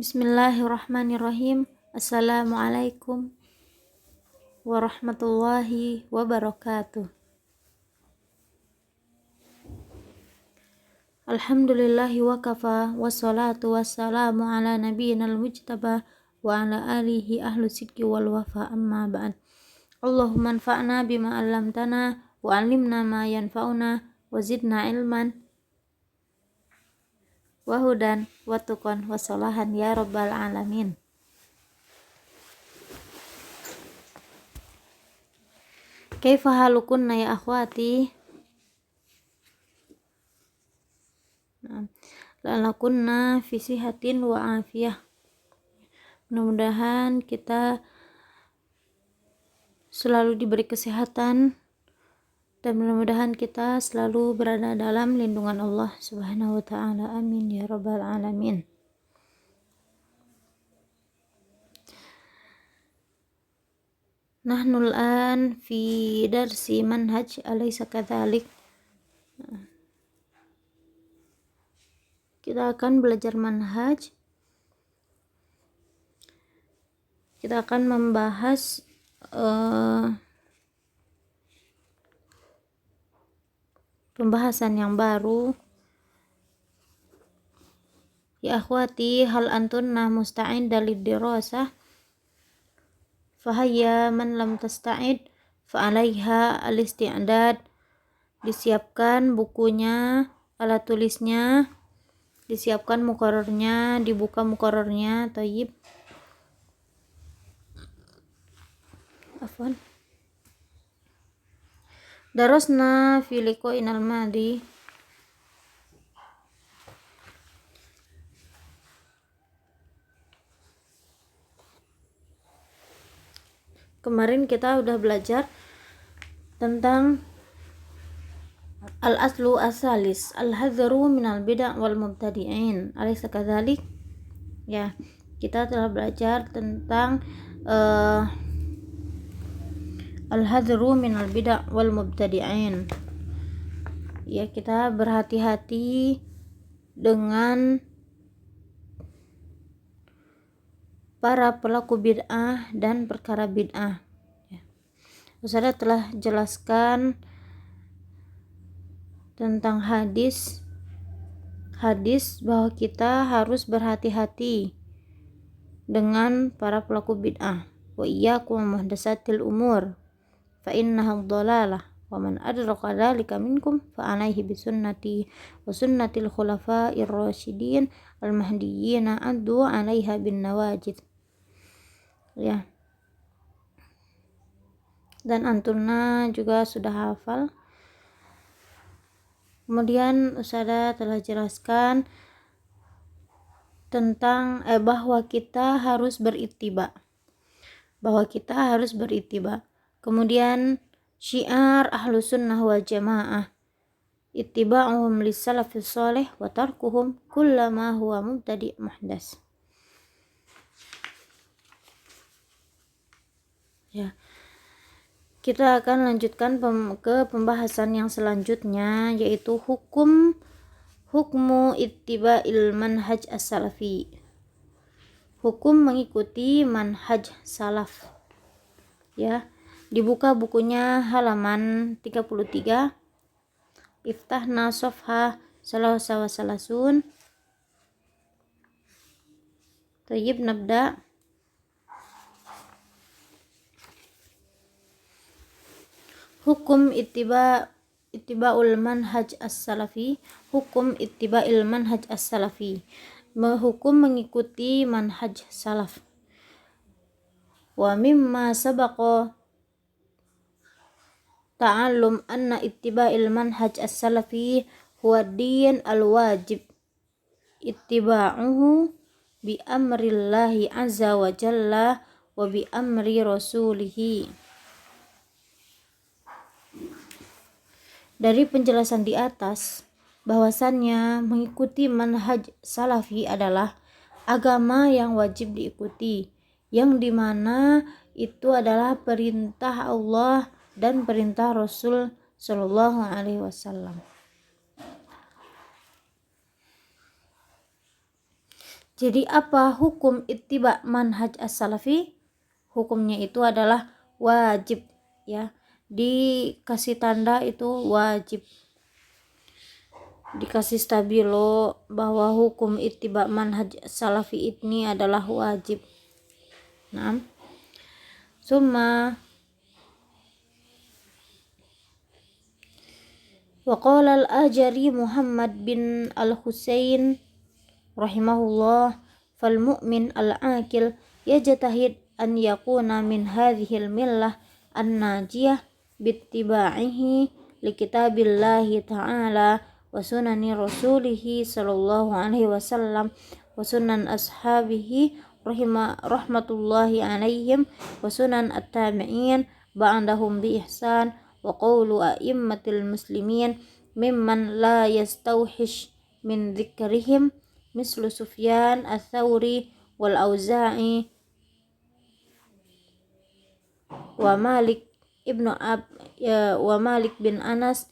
Bismillahirrahmanirrahim. Assalamualaikum warahmatullahi wabarakatuh. Alhamdulillahi wa kafa, wassalatu wassalamu ala nabiyyinal mujtaba wa ala alihi ahlu sidqi wal wafa, amma ba'd. Allahumma anfa'na bima 'allamtana wa 'allimna ma yanfa'una wa zidna ilman wa hudan wa tuqan wa salahan ya rabbal alamin. Kaifa halukunna ya akhwati? Lalakunna fi sihatin wa afiyah. Mudah-mudahan kita selalu diberi kesehatan dan mudah-mudahan kita selalu berada dalam lindungan Allah Subhanahu wa ta'ala. Amin ya rabbal alamin. Nahnul an fi darsi manhaj, alaysa kadzalik? Kita akan belajar manhaj. Kita akan membahas pembahasan yang baru. Ya akhwati, hal antunna musta'idda lid-dirasah? Fahayya man lam tasta'id fa'alaiha al-isti'dad. Disiapkan bukunya, alat tulisnya, disiapkan muqarrarnya, dibuka muqarrarnya. Thayyib. Afwan. Darasna fi liqa'inal madi. Kemarin kita udah belajar tentang al-aslu asalis, al-hadzaru minal bid'ah wal mubtadi'in. Alaysa kadzalik? Ya, kita telah belajar tentang al-hadzaru minal bid'ah wal mubtadi'in. Ya, kita berhati-hati dengan para pelaku bid'ah dan perkara bid'ah. Ustazah telah jelaskan tentang hadis bahwa kita harus berhati-hati dengan para pelaku bid'ah. Wa iyyakum muhdatsatil umur fa innaha dhalalah wa man adraka dzalika minkum fa alaihi bisunnati wa sunnatil khulafa'ir rasyidin al mahdiyyin addu 'alaiha bin nawajid. Ya, dan antunna juga sudah hafal. Kemudian Ustazah telah jelaskan tentang bahwa kita harus berittiba, kemudian syiar ahlu sunnah wal jamaah ittiba'uhum lis salafis salih wa tarkuhum kullama huwa mubtadi' muhdas. Ya, kita akan lanjutkan ke pembahasan yang selanjutnya, yaitu hukmu ittiba'il manhaj as-salafi. Hukum mengikuti manhaj salaf. Ya, dibuka bukunya halaman 33. Iftahna safha salasa wa salasun. Tayyib, nabda. Hukum ittiba'ul manhaj as-salafi. Hukum ittiba'il manhaj as-salafi. Hukum mengikuti manhaj salaf. Wa mimma sabaqa ta'allum anna ittiba'il manhaj as-salafi huwa din al-wajib ittiba'uhu bi amrillahi azza wa jalla wa bi amri rasulihi. Dari penjelasan di atas, bahwasannya mengikuti manhaj salafi adalah agama yang wajib diikuti, yang dimana itu adalah perintah Allah dan perintah Rasul Shallallahu Alaihi Wasallam. Jadi apa hukum ittiba manhaj as-salafi? Hukumnya itu adalah wajib, ya. Dikasih tanda itu wajib. Dikasih stabilo bahwa hukum ittiba manhaj as-salafi ini adalah wajib. Nah, summa wa qala al-Ajari Muhammad bin al-Husain rahimahullah, fal mu'min al-aqil yajtahid an yakuna min hadhil millah an-najiyah bittiba'ihi li kitabillahi ta'ala wa sunani rasulihi sallallahu alaihi wasallam wa sunan ashabihi rahmatullahi alaihim wa sunan at-tabi'in ba'dahum bi ihsan wa qawlu a'immatil muslimin mimman la yastawhish min dzikrihim mislu Sufyan ats-Tsauri wal Auza'i wa Malik bin Anas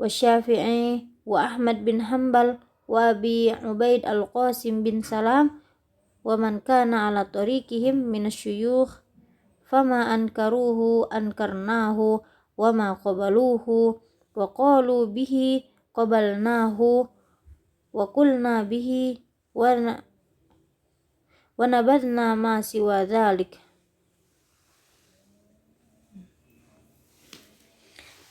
wa Syafi'i wa Ahmad bin Hanbal wa Abi Ubaid al-Qasim bin Salam wa man kana ala tariqihim minasyuyukh fama ankaruhu ankarnahu wa ma qabaluhu wa qalu bihi qabalnahu wa qulna bihi wa nabadna ma siwa dzalik.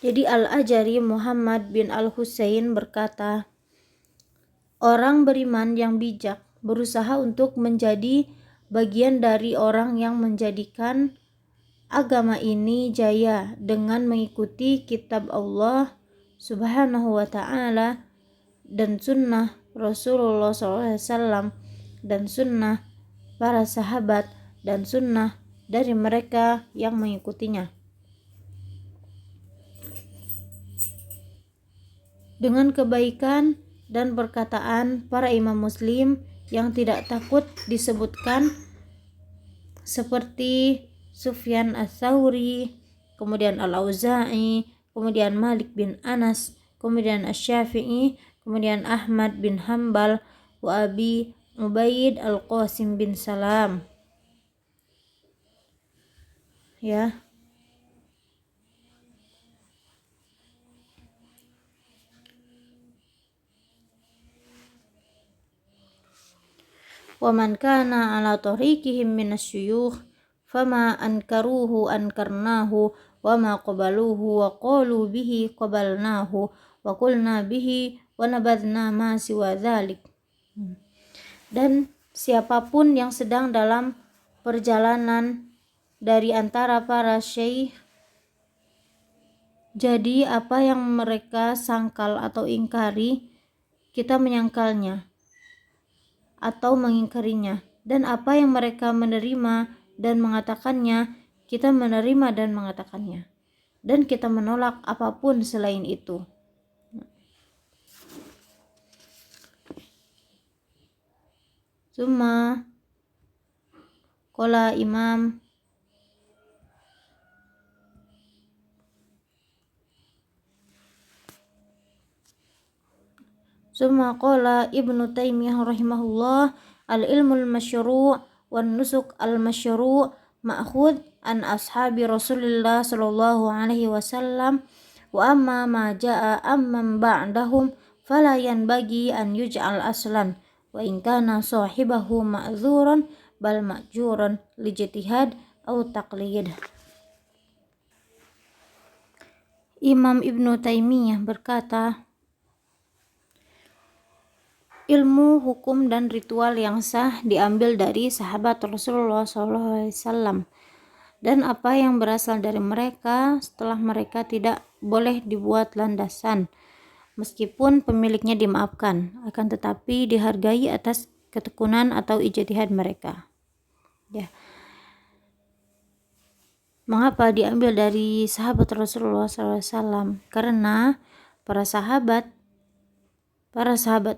Jadi Al-Ajari Muhammad bin Al-Husain berkata, orang beriman yang bijak berusaha untuk menjadi bagian dari orang yang menjadikan agama ini jaya dengan mengikuti kitab Allah Subhanahu wa ta'ala dan sunnah Rasulullah SAW dan sunnah para sahabat dan sunnah dari mereka yang mengikutinya. Dengan kebaikan dan perkataan para imam muslim yang tidak takut disebutkan seperti Sufyan ats-Tsauri, kemudian Al-Auza'i, kemudian Malik bin Anas, kemudian Asy-Syafi'i, kemudian Ahmad bin Hanbal, wa Abi Ubaid al-Qasim bin Salam. Ya. Wa man kana ala tariqihim minasyuyukh fama ankaruhu ankarnahu wa ma qabaluhu wa qalu bihi qabalnahu wa qulna bihi wa nabadna ma siwa dzalik. Dan siapapun yang sedang dalam perjalanan dari antara para syekh, jadi apa yang mereka sangkal atau ingkari, kita menyangkalnya atau mengingkarinya, dan apa yang mereka menerima dan mengatakannya, kita menerima dan mengatakannya, dan kita menolak apapun selain itu. Summa qala Imam Summa qala Ibnu Taimiyah rahimahullah, al-ilmul masyru' wan nusuk al-masyru' ma'khud an ashabi Rasulillah sallallahu alaihi wasallam wa amma ma jaa amman ba'dahum fala yanbaghi an yuj'al aslan wa in kana sahibahu ma'dzuran bal ma'juran lijtihad aw taqlid. Imam Ibnu Taimiyah berkata, ilmu, hukum, dan ritual yang sah diambil dari sahabat Rasulullah SAW, dan apa yang berasal dari mereka setelah mereka tidak boleh dibuat landasan, meskipun pemiliknya dimaafkan, akan tetapi dihargai atas ketekunan atau ijtihad mereka. Ya. Mengapa diambil dari sahabat Rasulullah SAW? Karena para sahabat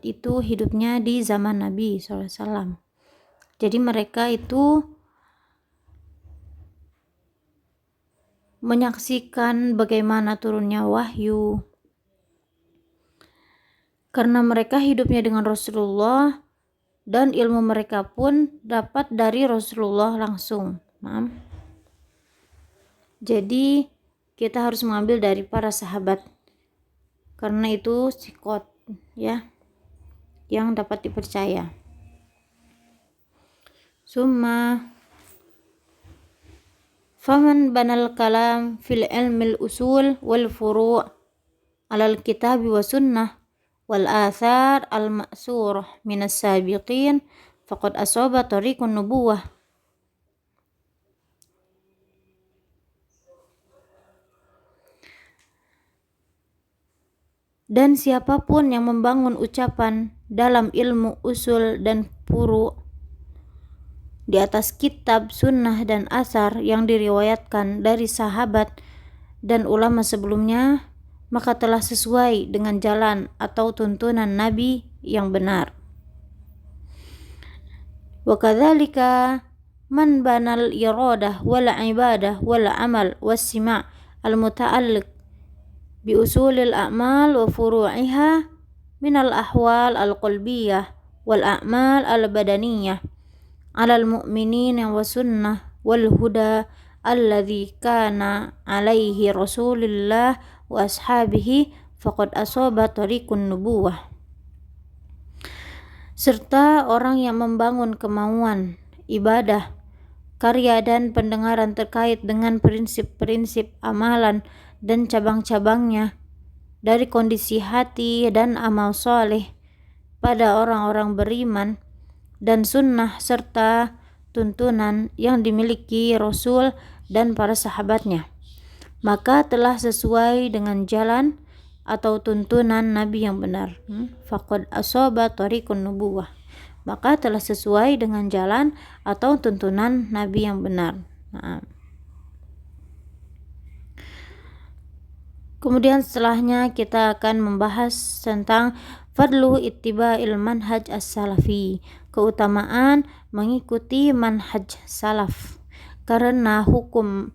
itu hidupnya di zaman Nabi SAW. Jadi mereka itu menyaksikan bagaimana turunnya wahyu. Karena mereka hidupnya dengan Rasulullah, dan ilmu mereka pun dapat dari Rasulullah langsung. Jadi kita harus mengambil dari para sahabat karena itu sikot ya yang dapat dipercaya. Summa faman banal kalam fil ilmil usul wal furu' alal kitab wa sunnah wal athar al ma'surah minas sabiqin faqad asaba tariqun nubuwah. Dan siapapun yang membangun ucapan dalam ilmu usul dan furu' di atas kitab, sunnah, dan asar yang diriwayatkan dari sahabat dan ulama sebelumnya, maka telah sesuai dengan jalan atau tuntunan Nabi yang benar. Wa kadzalika man banal iradah wal ibadah wal amal was sima' al muta'alliq bi usulil a'mal wa furu'iha min al ahwal al qalbiyah wal a'mal al badaniyah alal mu'minin wa sunnah wal huda alladhi kana alaihi rasulullah wa ashabihi faqad asaba tariqun nubuwah. Serta orang yang membangun kemauan, ibadah, karya dan pendengaran terkait dengan prinsip-prinsip amalan dan cabang-cabangnya dari kondisi hati dan amal soleh pada orang-orang beriman dan sunnah serta tuntunan yang dimiliki Rasul dan para sahabatnya, maka telah sesuai dengan jalan atau tuntunan Nabi yang benar. Faqad asaba tariqun nubuwah, maka telah sesuai dengan jalan atau tuntunan Nabi yang benar. Kemudian setelahnya kita akan membahas tentang fadlu ittiba'il manhaj as-salafi, keutamaan mengikuti manhaj salaf. Karena hukum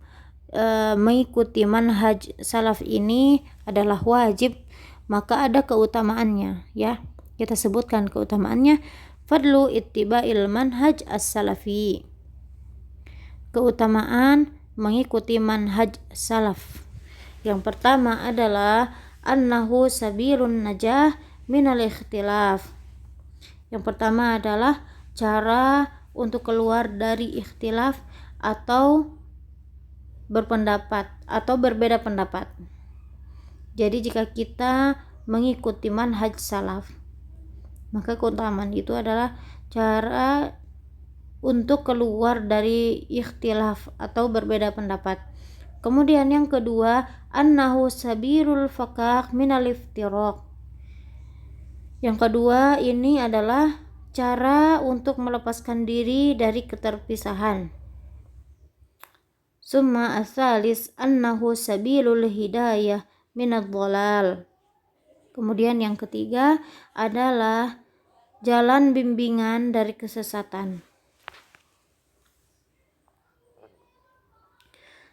mengikuti manhaj salaf ini adalah wajib, maka ada keutamaannya ya. Kita sebutkan keutamaannya. Fadlu ittiba'il manhaj as-salafi, keutamaan mengikuti manhaj salaf. Yang pertama adalah annahu sabilun najah minal ikhtilaf. Yang pertama adalah cara untuk keluar dari ikhtilaf atau berpendapat atau berbeda pendapat. Jadi jika kita mengikuti manhaj salaf, maka keutamaan itu adalah cara untuk keluar dari ikhtilaf atau berbeda pendapat. Kemudian yang kedua, annahu sabirul fakak minal iftiraq. Yang kedua ini adalah cara untuk melepaskan diri dari keterpisahan. Summa asalis annahu sabilul hidayah minad dhalal. Kemudian yang ketiga adalah jalan bimbingan dari kesesatan.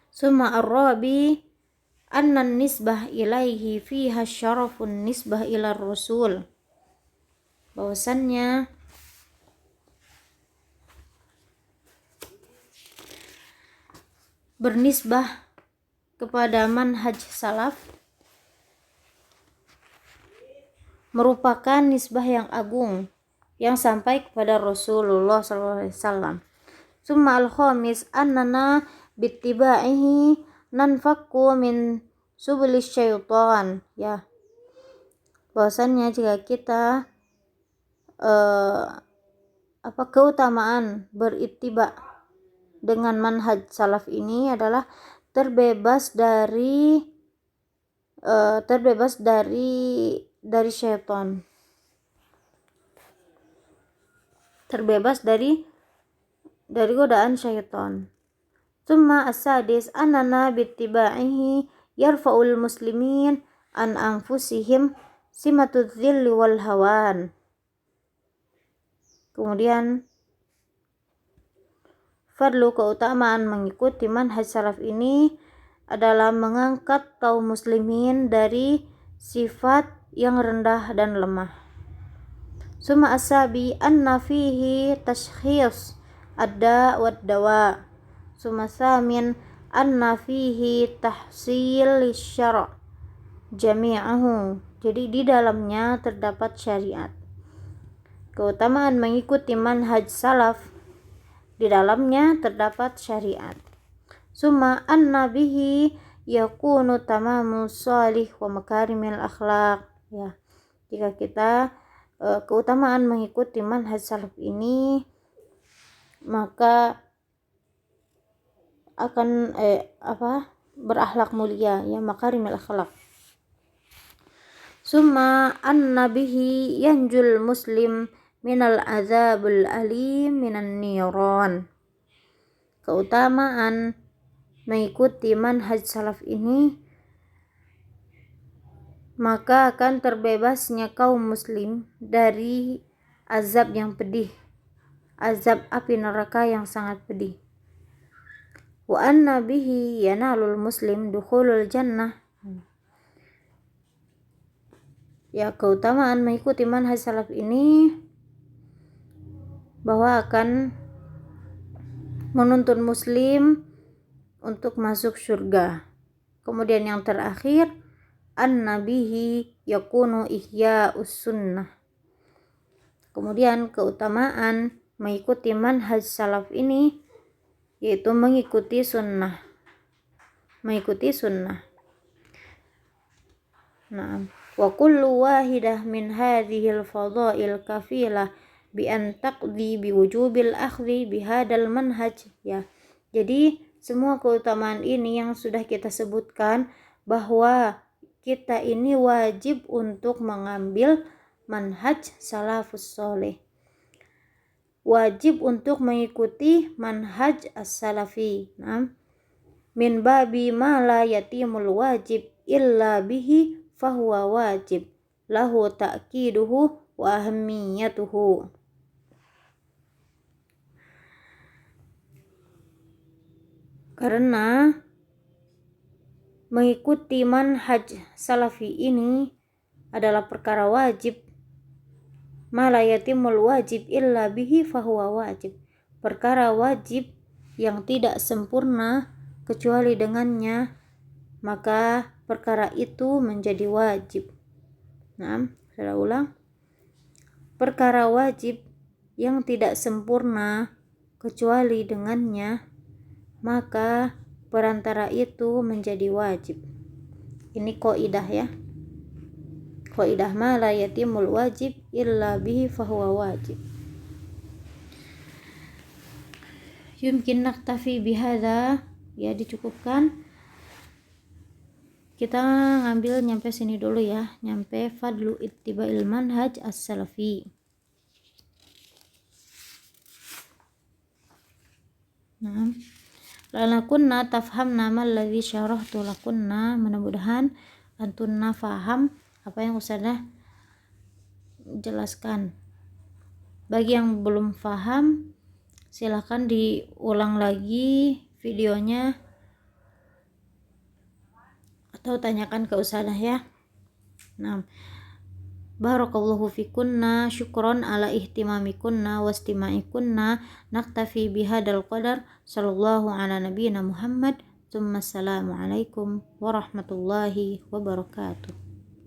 Summa ar-rabi anna nisbah ilaihi fiha syarafun nisbah ila rasul. Bahwasannya bernisbah kepada manhaj salaf merupakan nisbah yang agung yang sampai kepada Rasulullah SAW. Summa al-khamis annana bittiba'ihi nanfakku min subulis syaitan ya. Bahwasannya jika kita keutamaan berittiba dengan manhaj salaf ini adalah terbebas dari syaitan, terbebas dari godaan syaitan. Tsumma as-sadis annana bittiba'ihi yarfa'ul muslimin an anfusihim simatudz dzilli wal hawan. Kemudian fadlu keutamaan mengikuti manhaj salaf ini adalah mengangkat kaum muslimin dari sifat yang rendah dan lemah. Summa asabi anna fihi tashkhis ad-da' wad-dawa. Summa samin anna fihi tahsil syara' jami'ahu. Jadi di dalamnya terdapat syariat. Keutamaan mengikuti manhaj salaf, di dalamnya terdapat syariat. Summa anna bihi yakunu tamamu salih wa makarimil akhlaq. Ya, jika kita keutamaan mengikuti manhaj salaf ini, maka akan berakhlak mulia, ya, makarimil akhlaq. Summa anna bihi yanjul muslim minal azabul alim minan niran. Keutamaan mengikuti manhaj salaf ini, maka akan terbebasnya kaum muslim dari azab yang pedih, azab api neraka yang sangat pedih. Wa anna bihi yanalul muslim dukhulul jannah. Ya, keutamaan mengikuti manhaj salaf ini bahwa akan menuntun muslim untuk masuk surga. Kemudian yang terakhir, an-nabihi yakunu ihya'us sunnah. Kemudian keutamaan mengikuti manhaj salaf ini yaitu mengikuti sunnah. Mengikuti sunnah. Nah, wa kullu wahidah min hadhil fadail kafilah bi an taqdi bi wujubil akhdhi bihadal manhaj. Ya, jadi semua keutamaan ini yang sudah kita sebutkan, bahwa kita ini wajib untuk mengambil manhaj salafus soleh, wajib untuk mengikuti manhaj as-salafi. Nah, min babi ma la yatimul wajib illa bihi fahuwa wajib lahu ta'kiduhu wa ahammiyatuhu. Karena mengikuti manhaj salafi ini adalah perkara wajib. Ma la yatimul wajib illa bihi fahuwa wajib. Perkara wajib yang tidak sempurna kecuali dengannya, maka perkara itu menjadi wajib. Nah, saya ulang. Perkara wajib yang tidak sempurna kecuali dengannya, maka perantara itu menjadi wajib. Ini qaidah, ya. Qaidah ma la yatimul wajib illa bihi fahuwa wajib. Yumkin naktafi bihadza, ya, dicukupkan. Kita ngambil nyampe sini dulu, ya, nyampe fadlu ittiba'il manhaj as-salafi. Nah, lanakunna tafhamna malladzi syarahtu lakunna. Mudah-mudahan antunna faham apa yang Ustazah jelaskan. Bagi yang belum faham, silakan diulang lagi videonya atau tanyakan ke Ustazah, ya. Nah, barakallahu fikunna, syukron ala ihtimamikunna wastima'ikunna. Naktafi bihadal qadar. Sallallahu ala nabiyina Muhammad. Assalamualaikum warahmatullahi wabarakatuh.